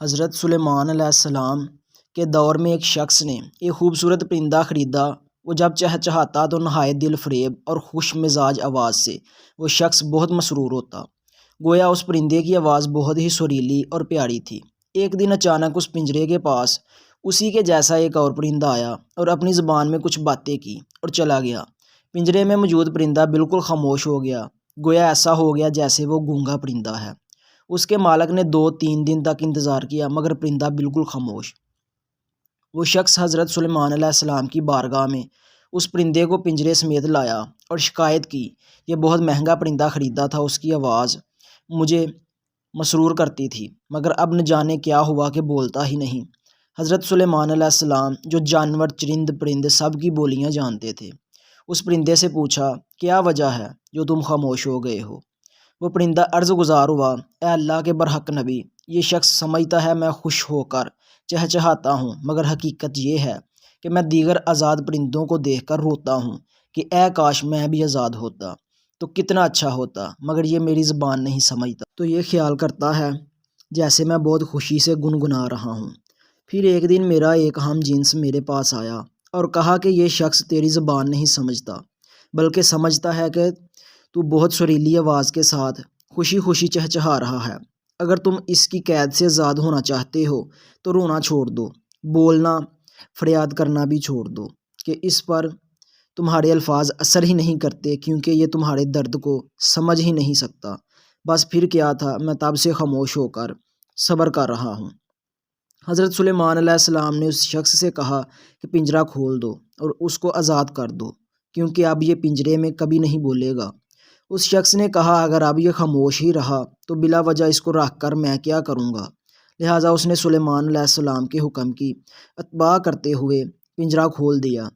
حضرت سلیمان علیہ السلام کے دور میں ایک شخص نے ایک خوبصورت پرندہ خریدا۔ وہ جب چہچہاتا تو نہایت دل فریب اور خوش مزاج آواز سے وہ شخص بہت مسرور ہوتا، گویا اس پرندے کی آواز بہت ہی سریلی اور پیاری تھی۔ ایک دن اچانک اس پنجرے کے پاس اسی کے جیسا ایک اور پرندہ آیا اور اپنی زبان میں کچھ باتیں کی اور چلا گیا۔ پنجرے میں موجود پرندہ بالکل خاموش ہو گیا، گویا ایسا ہو گیا جیسے وہ گونگا پرندہ ہے۔ اس کے مالک نے 2-3 دن تک انتظار کیا مگر پرندہ بالکل خاموش۔ وہ شخص حضرت سلیمان علیہ السلام کی بارگاہ میں اس پرندے کو پنجرے سمیت لایا اور شکایت کی، یہ بہت مہنگا پرندہ خریدا تھا، اس کی آواز مجھے مسرور کرتی تھی مگر اب نہ جانے کیا ہوا کہ بولتا ہی نہیں۔ حضرت سلیمان علیہ السلام جو جانور چرند پرند سب کی بولیاں جانتے تھے، اس پرندے سے پوچھا، کیا وجہ ہے جو تم خاموش ہو گئے ہو؟ وہ پرندہ عرض گزار ہوا، اے اللہ کے برحق نبی، یہ شخص سمجھتا ہے میں خوش ہو کر چہچہاتا ہوں مگر حقیقت یہ ہے کہ میں دیگر آزاد پرندوں کو دیکھ کر روتا ہوں کہ اے کاش میں بھی آزاد ہوتا تو کتنا اچھا ہوتا، مگر یہ میری زبان نہیں سمجھتا تو یہ خیال کرتا ہے جیسے میں بہت خوشی سے گنگنا رہا ہوں۔ پھر ایک دن میرا ایک ہم جنس میرے پاس آیا اور کہا کہ یہ شخص تیری زبان نہیں سمجھتا بلکہ سمجھتا ہے کہ تو بہت سریلی آواز کے ساتھ خوشی خوشی چہچہا رہا ہے۔ اگر تم اس کی قید سے آزاد ہونا چاہتے ہو تو رونا چھوڑ دو، بولنا فریاد کرنا بھی چھوڑ دو کہ اس پر تمہارے الفاظ اثر ہی نہیں کرتے کیونکہ یہ تمہارے درد کو سمجھ ہی نہیں سکتا۔ بس پھر کیا تھا، میں تب سے خاموش ہو کر صبر کر رہا ہوں۔ حضرت سلیمان علیہ السلام نے اس شخص سے کہا کہ پنجرہ کھول دو اور اس کو آزاد کر دو کیونکہ اب یہ پنجرے میں کبھی نہیں بولے گا۔ اس شخص نے کہا اگر اب یہ خاموش ہی رہا تو بلا وجہ اس کو رکھ کر میں کیا کروں گا؟ لہٰذا اس نے سلیمان علیہ السلام کے حکم کی اتباع کرتے ہوئے پنجرہ کھول دیا۔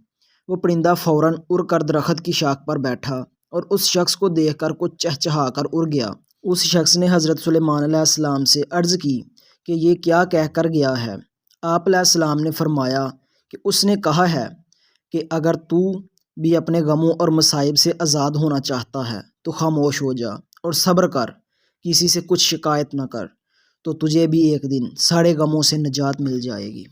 وہ پرندہ فوراً اڑ کر درخت کی شاخ پر بیٹھا اور اس شخص کو دیکھ کر کچھ چہچہا کر اڑ گیا۔ اس شخص نے حضرت سلیمان علیہ السلام سے عرض کی کہ یہ کیا کہہ کر گیا ہے؟ آپ علیہ السلام نے فرمایا کہ اس نے کہا ہے کہ اگر تو بھی اپنے غموں اور مصائب سے آزاد ہونا چاہتا ہے تو خاموش ہو جا اور صبر کر، کسی سے کچھ شکایت نہ کر، تو تجھے بھی ایک دن سارے غموں سے نجات مل جائے گی۔